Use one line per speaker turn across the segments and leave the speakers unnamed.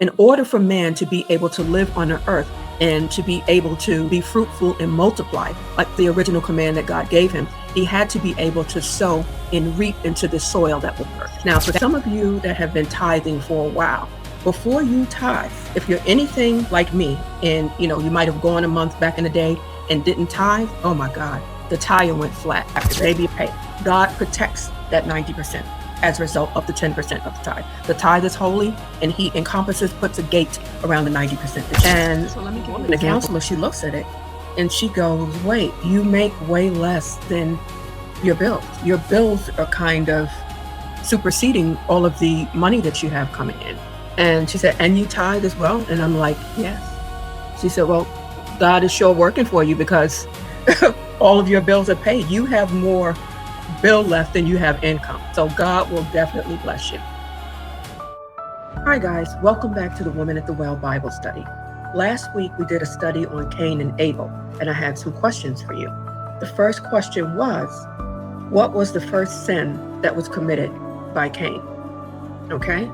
In order for man to be able to live on the earth and to be able to be fruitful and multiply, like the original command that God gave him, he had to be able to sow and reap into the soil that was earth. Now, for some of you that have been tithing for a while, before you tithe, if you're anything like me, and you might have gone a month back in the day and didn't tithe, oh my God, the tire went flat after baby pay. God protects that 90% as a result of the 10% of the tithe. The tithe is holy, and he puts a gate around the 90%. And so let me give you the counselor, she looks at it and she goes, wait, you make way less than your bills. Your bills are kind of superseding all of the money that you have coming in. And she said, and you tithe as well? And I'm like, yes. She said, well, God is sure working for you because all of your bills are paid. You have more bill left than you have income. So God will definitely bless you. Hi guys, welcome back to the Woman at the Well Bible Study. Last week we did a study on Cain and Abel, and I had some questions for you. The first question was, what was the first sin that was committed by Cain? Okay?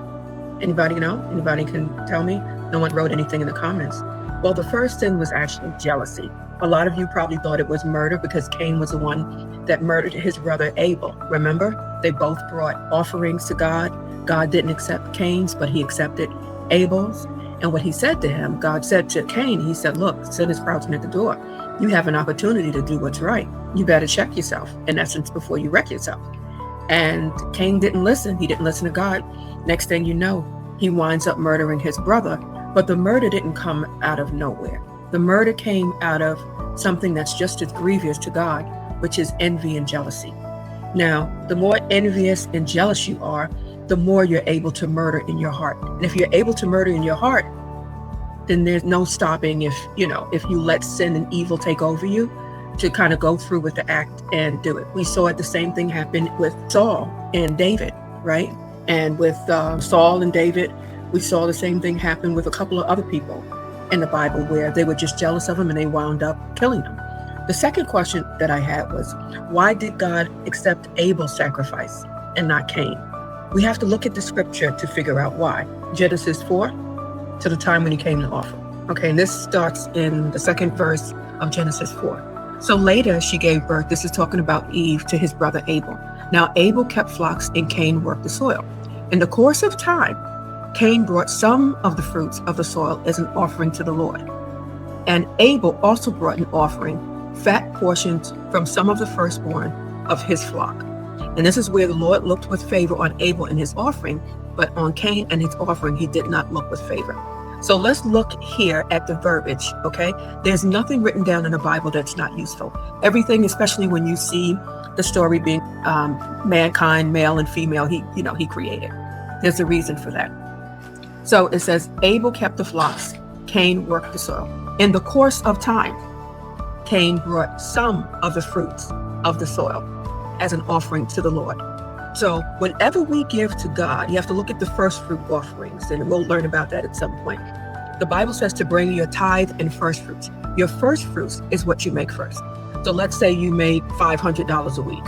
Anybody know? Anybody can tell me? No one wrote anything in the comments. Well, the first sin was actually jealousy. A lot of you probably thought it was murder because Cain was the one that murdered his brother Abel. Remember? They both brought offerings to God. God didn't accept Cain's, but he accepted Abel's. And what he said to him, God said to Cain, he said, look, sin is crouching at the door. You have an opportunity to do what's right. You better check yourself, in essence, before you wreck yourself. And Cain didn't listen. He didn't listen to God. Next thing you know, he winds up murdering his brother. But the murder didn't come out of nowhere. The murder came out of something that's just as grievous to God, which is envy and jealousy. Now, the more envious and jealous you are, the more you're able to murder in your heart. And if you're able to murder in your heart, then there's no stopping if you let sin and evil take over you, to kind of go through with the act and do it. We saw the same thing happen with Saul and David, right? And with Saul and David, we saw the same thing happen with a couple of other people in the Bible where they were just jealous of him and they wound up killing him. The second question that I had was, why did God accept Abel's sacrifice and not Cain? We have to look at the scripture to figure out why. Genesis 4, to the time when he came to offer. Okay, and this starts in the second verse of Genesis 4. So later she gave birth, this is talking about Eve, to his brother Abel. Now Abel kept flocks and Cain worked the soil. In the course of time, Cain brought some of the fruits of the soil as an offering to the Lord. And Abel also brought an offering, fat portions from some of the firstborn of his flock. And this is where the Lord looked with favor on Abel and his offering, but on Cain and his offering, he did not look with favor. So let's look here at the verbiage, okay? There's nothing written down in the Bible that's not useful. Everything, especially when you see the story being mankind, male and female, he created. There's a reason for that. So it says, Abel kept the flocks, Cain worked the soil. In the course of time, Cain brought some of the fruits of the soil as an offering to the Lord. So whenever we give to God, you have to look at the first fruit offerings, and we'll learn about that at some point. The Bible says to bring your tithe and first fruits. Your first fruits is what you make first. So let's say you made $500 a week,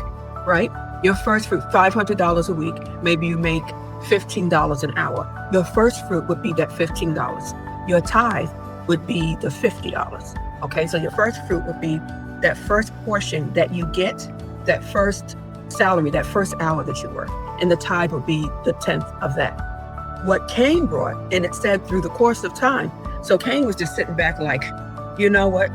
right? Your first fruit, $500 a week, maybe you make $15 an hour. Your first fruit would be that $15. Your tithe would be the $50. Okay, so your first fruit would be that first portion that you get, that first salary, that first hour that you work. And the tithe would be the 10th of that. What Cain brought, and it said through the course of time. So Cain was just sitting back like, you know what?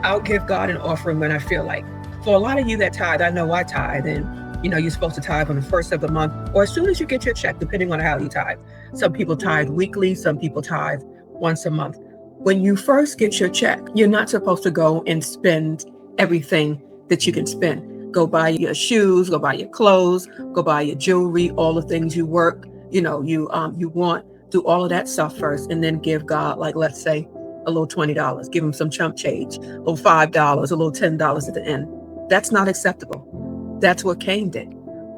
I'll give God an offering when I feel like. For a lot of you that tithe, I know I tithe, and you're supposed to tithe on the first of the month or as soon as you get your check, depending on how you tithe. Some people tithe weekly, some people tithe once a month. When you first get your check, you're not supposed to go and spend everything that you can spend. Go buy your shoes, go buy your clothes, go buy your jewelry, all the things you work, you want, do all of that stuff first, and then give God, like, let's say a little $20, give him some chump change, a little $5, a little $10 at the end. That's not acceptable. That's what Cain did.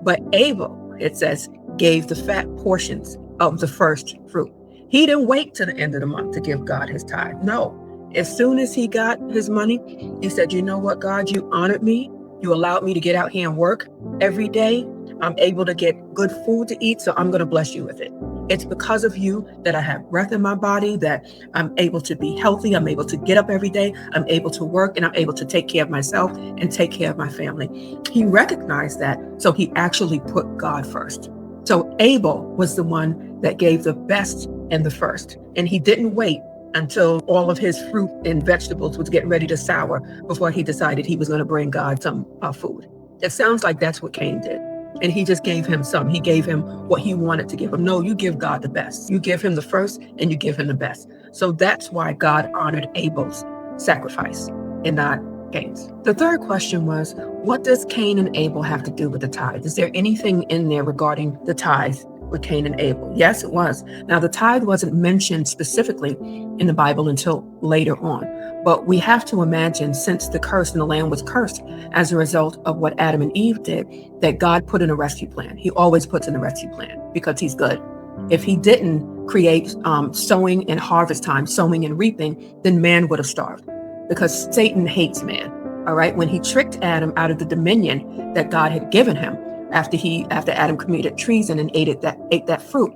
But Abel, it says, gave the fat portions of the first fruit. He didn't wait till the end of the month to give God his tithe. No. As soon as he got his money, he said, you know what, God, you honored me. You allowed me to get out here and work every day. I'm able to get good food to eat, so I'm going to bless you with it. It's because of you that I have breath in my body, that I'm able to be healthy. I'm able to get up every day. I'm able to work, and I'm able to take care of myself and take care of my family. He recognized that, so he actually put God first. So Abel was the one that gave the best and the first, and he didn't wait until all of his fruit and vegetables was getting ready to sour before he decided he was going to bring God some food. It sounds like that's what Cain did. And he just gave him some. He gave him what he wanted to give him. No, you give God the best. You give him the first and you give him the best. So that's why God honored Abel's sacrifice and not Cain's. The third question was, what does Cain and Abel have to do with the tithe? Is there anything in there regarding the tithe with Cain and Abel? Yes, it was. Now, the tithe wasn't mentioned specifically in the Bible until later on. But we have to imagine, since the curse and the land was cursed as a result of what Adam and Eve did, that God put in a rescue plan. He always puts in a rescue plan because he's good. If he didn't create sowing and harvest time, sowing and reaping, then man would have starved, because Satan hates man. All right. When he tricked Adam out of the dominion that God had given him after Adam committed treason and ate that fruit,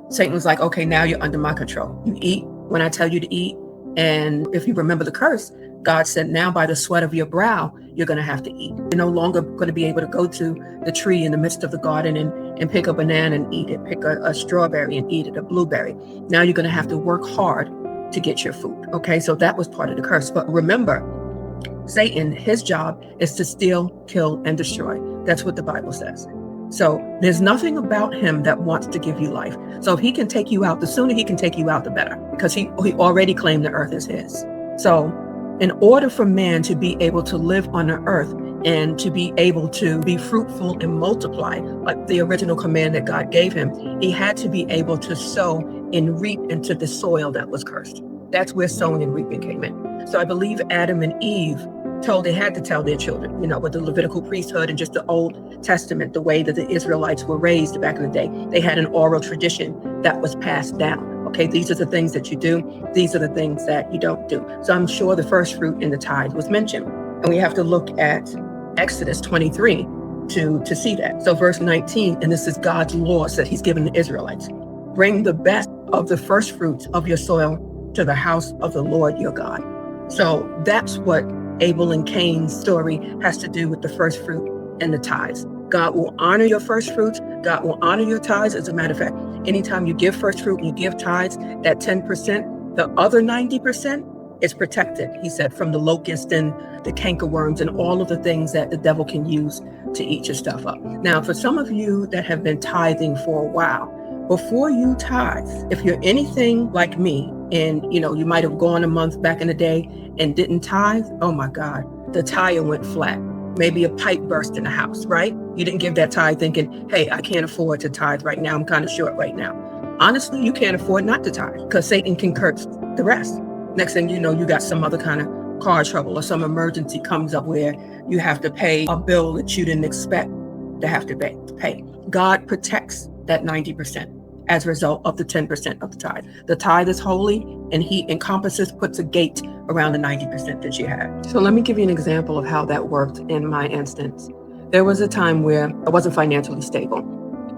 Satan was like, okay, now you're under my control. You eat when I tell you to eat. And if you remember the curse, God said, now by the sweat of your brow, you're going to have to eat. You're no longer going to be able to go to the tree in the midst of the garden and pick a banana and eat it, pick a strawberry and eat it, a blueberry. Now you're going to have to work hard to get your food. Okay, so that was part of the curse. But remember, Satan, his job is to steal, kill, and destroy. That's what the Bible says. So there's nothing about him that wants to give you life. So if he can take you out, the sooner he can take you out, the better, because he already claimed the earth is his. So in order for man to be able to live on the earth and to be able to be fruitful and multiply, like the original command that God gave him, he had to be able to sow and reap into the soil that was cursed. That's where sowing and reaping came in. So I believe Adam and Eve they had to tell their children, with the Levitical priesthood and just the Old Testament, the way that the Israelites were raised back in the day. They had an oral tradition that was passed down. Okay, these are the things that you do. These are the things that you don't do. So I'm sure the first fruit in the tithe was mentioned. And we have to look at Exodus 23 to see that. So verse 19, and this is God's laws that he's given the Israelites. Bring the best of the first fruits of your soil to the house of the Lord your God. So that's what Abel and Cain's story has to do with the first fruit and the tithes. God will honor your first fruits. God will honor your tithes. As a matter of fact, anytime you give first fruit and you give tithes, that 10%, the other 90% is protected, he said, from the locust and the cankerworms and all of the things that the devil can use to eat your stuff up. Now, for some of you that have been tithing for a while, before you tithe, if you're anything like me, and you might have gone a month back in the day and didn't tithe, oh my God, the tire went flat. Maybe a pipe burst in the house, right? You didn't give that tithe thinking, hey, I can't afford to tithe right now. I'm kind of short right now. Honestly, you can't afford not to tithe because Satan can curse the rest. Next thing you know, you got some other kind of car trouble or some emergency comes up where you have to pay a bill that you didn't expect to have to pay. God protects that 90%. As a result of the 10% of the tithe. The tithe is holy, and he puts a gate around the 90% that you have. So let me give you an example of how that worked in my instance. There was a time where I wasn't financially stable,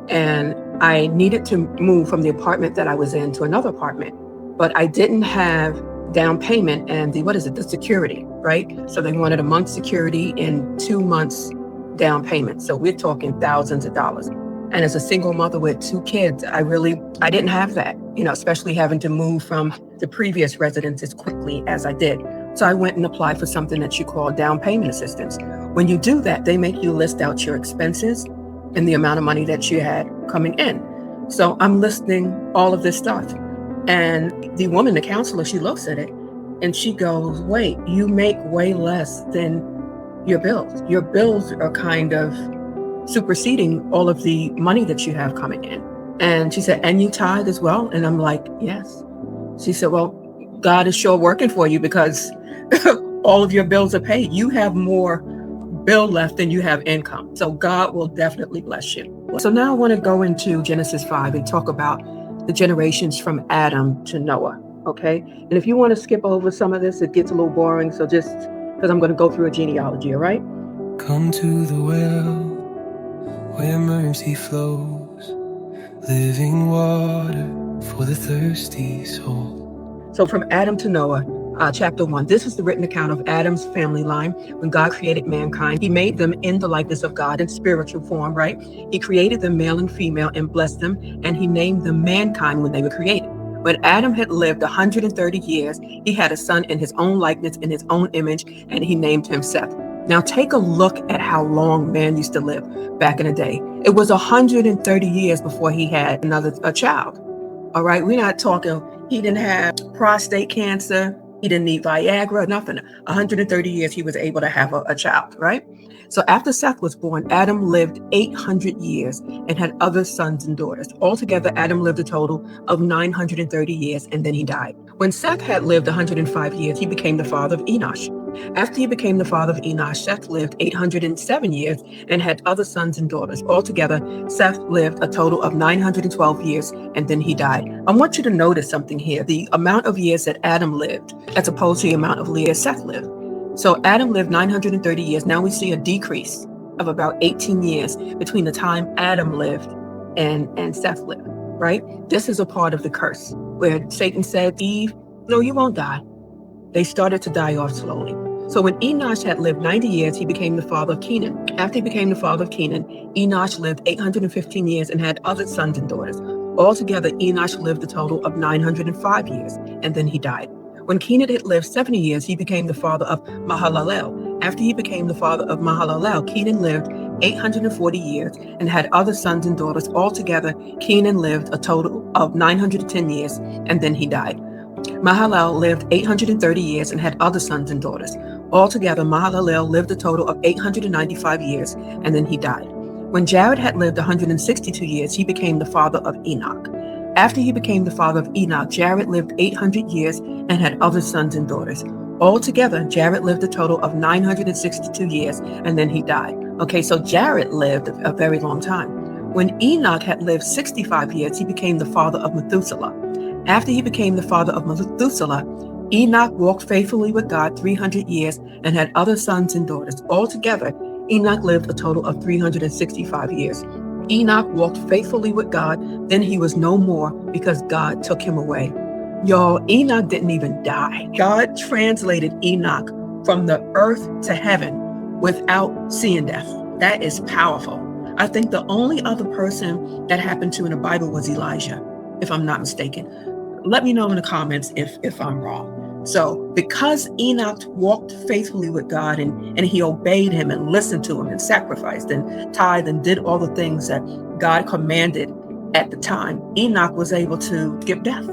and I needed to move from the apartment that I was in to another apartment, but I didn't have down payment and the security, right? So they wanted a month's security and 2 months down payment. So we're talking thousands of dollars. And as a single mother with 2 kids, I didn't have that, especially having to move from the previous residence as quickly as I did. So I went and applied for something that you call down payment assistance. When you do that, they make you list out your expenses and the amount of money that you had coming in. So I'm listing all of this stuff. And the woman, the counselor, she looks at it and she goes, wait, you make way less than your bills. Your bills are kind of superseding all of the money that you have coming in. And she said, and you tithe as well? And I'm like, yes. She said, well, God is sure working for you because all of your bills are paid. You have more bill left than you have income. So God will definitely bless you. So now I want to go into Genesis 5 and talk about the generations from Adam to Noah. Okay. And if you want to skip over some of this, it gets a little boring. So just because I'm going to go through a genealogy. All right.
Come to the well where mercy flows. living water for the thirsty soul.
So from Adam to Noah, chapter 1, this is the written account of Adam's family line. When God created mankind, he made them in the likeness of God in spiritual form, right? He created them male and female and blessed them, and he named them mankind when they were created. When Adam had lived 130 years, he had a son in his own likeness, in his own image, and he named him Seth. Now take a look at how long man used to live back in the day. It was 130 years before he had a child. All right, we're not talking, he didn't have prostate cancer, he didn't need Viagra, nothing. 130 years he was able to have a child, right? So after Seth was born, Adam lived 800 years and had other sons and daughters. Altogether, Adam lived a total of 930 years, and then he died. When Seth had lived 105 years, he became the father of Enosh. After he became the father of Enosh, Seth lived 807 years and had other sons and daughters. Altogether, Seth lived a total of 912 years, and then he died. I want you to notice something here. The amount of years that Adam lived as opposed to the amount of years Seth lived. So Adam lived 930 years. Now we see a decrease of about 18 years between the time Adam lived and Seth lived, right? This is a part of the curse where Satan said, Eve, no, you won't die. They started to die off slowly. So when Enosh had lived 90 years, he became the father of Kenan. After he became the father of Kenan, Enosh lived 815 years and had other sons and daughters. Altogether, Enosh lived a total of 905 years, and then he died. When Kenan had lived 70 years, he became the father of Mahalalel. After he became the father of Mahalalel, Kenan lived 840 years and had other sons and daughters. Altogether, Kenan lived a total of 910 years, and then he died. Mahalalel lived 830 years and had other sons and daughters. Altogether, Mahalalel lived a total of 895 years, and then he died. When Jared had lived 162 years, he became the father of Enoch. After he became the father of Enoch, Jared lived 800 years and had other sons and daughters. Altogether, Jared lived a total of 962 years, and then he died. Okay, so Jared lived a very long time. When Enoch had lived 65 years, he became the father of Methuselah. After he became the father of Methuselah, Enoch walked faithfully with God 300 years and had other sons and daughters. Altogether, Enoch lived a total of 365 years. Enoch walked faithfully with God, then he was no more because God took him away. Y'all, Enoch didn't even die. God translated Enoch from the earth to heaven without seeing death. That is powerful. I think the only other person that happened to in the Bible was Elijah, if I'm not mistaken. Let me know in the comments if I'm wrong. So because Enoch walked faithfully with God and he obeyed him and listened to him and sacrificed and tithed and did all the things that God commanded at the time, Enoch was able to skip death.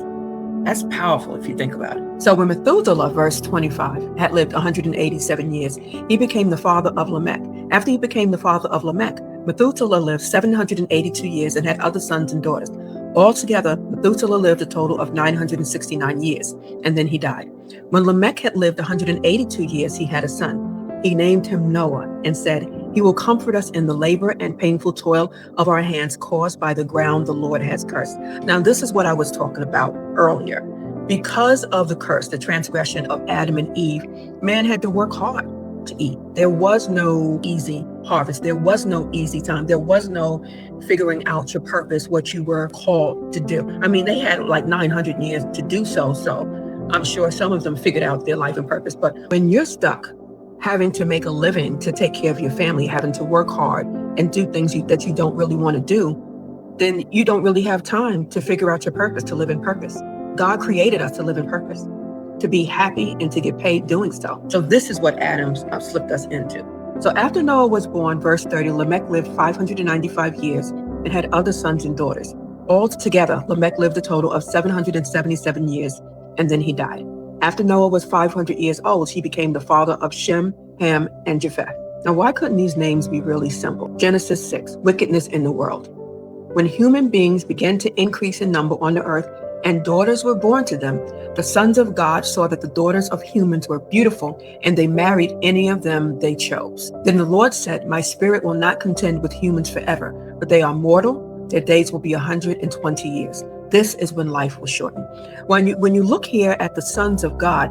That's powerful if you think about it. So when Methuselah, verse 25, had lived 187 years, he became the father of Lamech. After he became the father of Lamech, Methuselah lived 782 years and had other sons and daughters. Altogether, Methuselah lived a total of 969 years, and then he died. When Lamech had lived 182 years, he had a son. He named him Noah and said, "He will comfort us in the labor and painful toil of our hands caused by the ground the Lord has cursed." Now, this is what I was talking about earlier. Because of the curse, the transgression of Adam and Eve, man had to work hard to eat. There was no easy harvest. There was no easy time. There was no figuring out your purpose, what you were called to do. I mean, they had like 900 years to do so. So I'm sure some of them figured out their life and purpose. But when you're stuck having to make a living to take care of your family, having to work hard and do things that you don't really want to do, then you don't really have time to figure out your purpose, to live in purpose. God created us to live in purpose, to be happy and to get paid doing so. So this is what Adam slipped us into. So after Noah was born, verse 30, Lamech lived 595 years and had other sons and daughters. Altogether, Lamech lived a total of 777 years, and then he died. After Noah was 500 years old, he became the father of Shem, Ham, and Japheth. Now, why couldn't these names be really simple? Genesis 6, wickedness in the world. When human beings began to increase in number on the earth, and daughters were born to them, the sons of God saw that the daughters of humans were beautiful, and they married any of them they chose. Then the Lord said, "My spirit will not contend with humans forever, but they are mortal. Their days will be 120 years. This is when life will shorten." When you look here at the sons of God,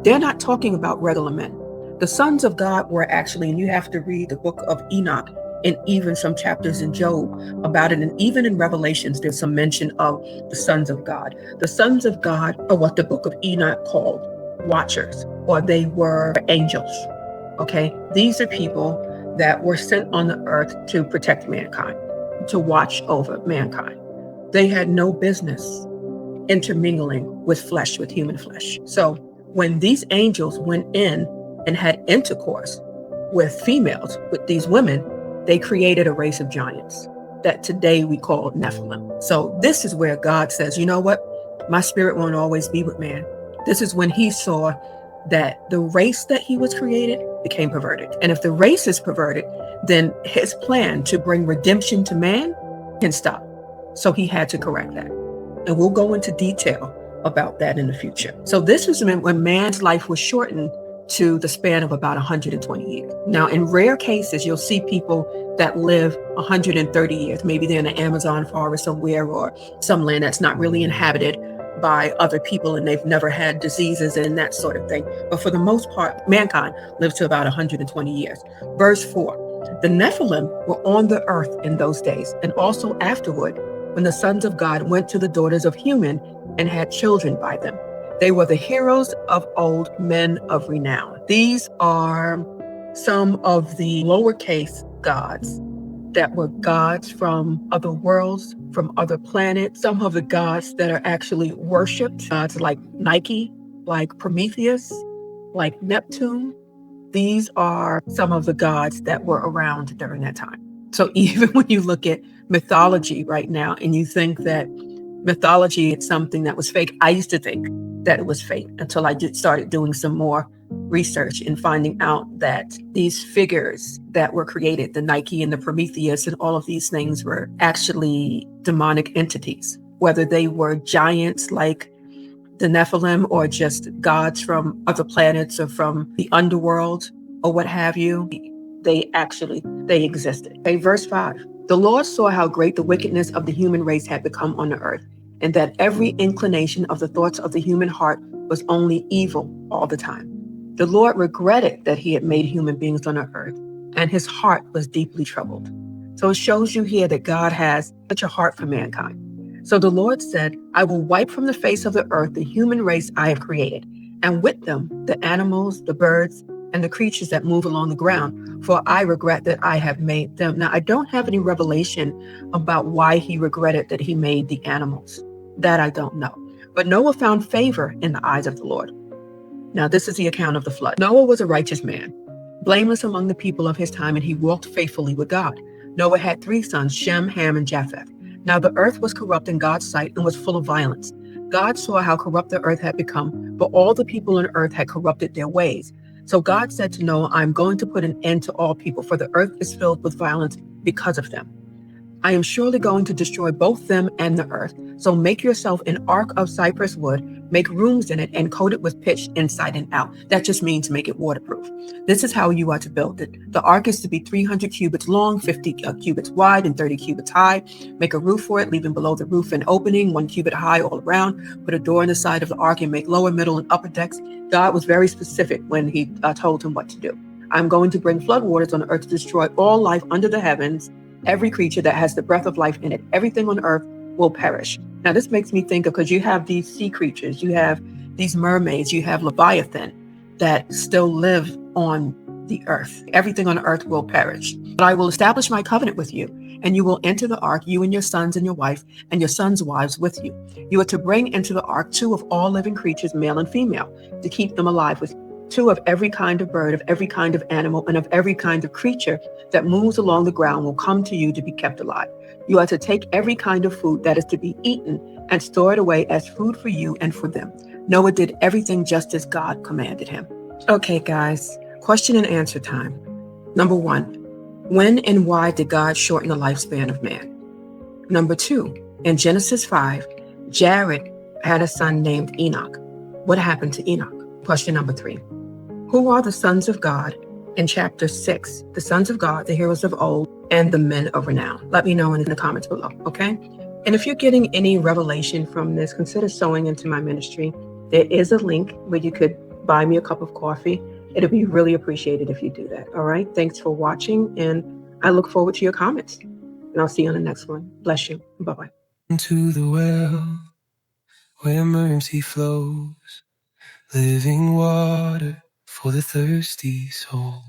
they're not talking about regular men. The sons of God were actually, and you have to read the book of Enoch and even some chapters in Job about it. And even in Revelations, there's some mention of the sons of God. The sons of God are what the book of Enoch called watchers, or they were angels. Okay, these are people that were sent on the earth to protect mankind, to watch over mankind. They had no business intermingling with flesh, with human flesh. So when these angels went in and had intercourse with females, with these women, they created a race of giants that today we call Nephilim. So this is where God says, you know what? My spirit won't always be with man. This is when he saw that the race that he was created became perverted. And if the race is perverted, then his plan to bring redemption to man can stop. So he had to correct that. And we'll go into detail about that in the future. So this was when man's life was shortened to the span of about 120 years. Now, in rare cases, you'll see people that live 130 years. Maybe they're in the Amazon forest somewhere, or some land that's not really inhabited by other people, and they've never had diseases and that sort of thing. But for the most part, mankind lives to about 120 years. Verse 4, the Nephilim were on the earth in those days, and also afterward, when the sons of God went to the daughters of human and had children by them. They were the heroes of old, men of renown. These are some of the lowercase gods that were gods from other worlds, from other planets. Some of the gods that are actually worshipped, gods like Nike, like Prometheus, like Neptune. These are some of the gods that were around during that time. So even when you look at mythology right now and you think that mythology is something that was fake, I used to think that it was fake until I started doing some more research and finding out that these figures that were created, the Nike and the Prometheus and all of these things, were actually demonic entities, whether they were giants like the Nephilim or just gods from other planets or from the underworld or what have you. They existed. Okay, verse 5. The Lord saw how great the wickedness of the human race had become on the earth, and that every inclination of the thoughts of the human heart was only evil all the time. The Lord regretted that he had made human beings on the earth, and his heart was deeply troubled. So it shows you here that God has such a heart for mankind. So the Lord said, I will wipe from the face of the earth the human race I have created, and with them the animals, the birds, and the creatures that move along the ground, for I regret that I have made them. Now, I don't have any revelation about why he regretted that he made the animals. That I don't know. But Noah found favor in the eyes of the Lord. Now, this is the account of the flood. Noah was a righteous man, blameless among the people of his time, and he walked faithfully with God. Noah had 3 sons, Shem, Ham, and Japheth. Now the earth was corrupt in God's sight and was full of violence. God saw how corrupt the earth had become, but all the people on earth had corrupted their ways. So God said to Noah, I am going to put an end to all people, for the earth is filled with violence because of them. I am surely going to destroy both them and the earth. So make yourself an ark of cypress wood, make rooms in it, and coat it with pitch inside and out. That just means make it waterproof. This is how you are to build it. The ark is to be 300 cubits long, 50 cubits wide, and 30 cubits high. Make a roof for it, leaving below the roof an opening, 1 cubit high all around. Put a door in the side of the ark and make lower, middle, and upper decks. God was very specific when he told him what to do. I'm going to bring flood waters on the earth to destroy all life under the heavens. Every creature that has the breath of life in it, everything on earth will perish. Now, this makes me think of, because you have these sea creatures, you have these mermaids, you have Leviathan that still live on the earth. Everything on earth will perish. But I will establish my covenant with you, and you will enter the ark, you and your sons and your wife, and your sons' wives with you. You are to bring into the ark 2 of all living creatures, male and female, to keep them alive with you. 2 of every kind of bird, of every kind of animal, and of every kind of creature that moves along the ground will come to you to be kept alive. You are to take every kind of food that is to be eaten and store it away as food for you and for them. Noah did everything just as God commanded him. Okay, guys, question and answer time. Number 1, when and why did God shorten the lifespan of man? Number 2, in Genesis 5, Jared had a son named Enoch. What happened to Enoch? Question number 3. Who are the sons of God in chapter 6? The sons of God, the heroes of old, and the men of renown. Let me know in the comments below, okay? And if you're getting any revelation from this, consider sowing into my ministry. There is a link where you could buy me a cup of coffee. It'll be really appreciated if you do that, all right? Thanks for watching, and I look forward to your comments, and I'll see you on the next one. Bless you. Bye-bye.
To the well where mercy flows, living water for the thirsty soul.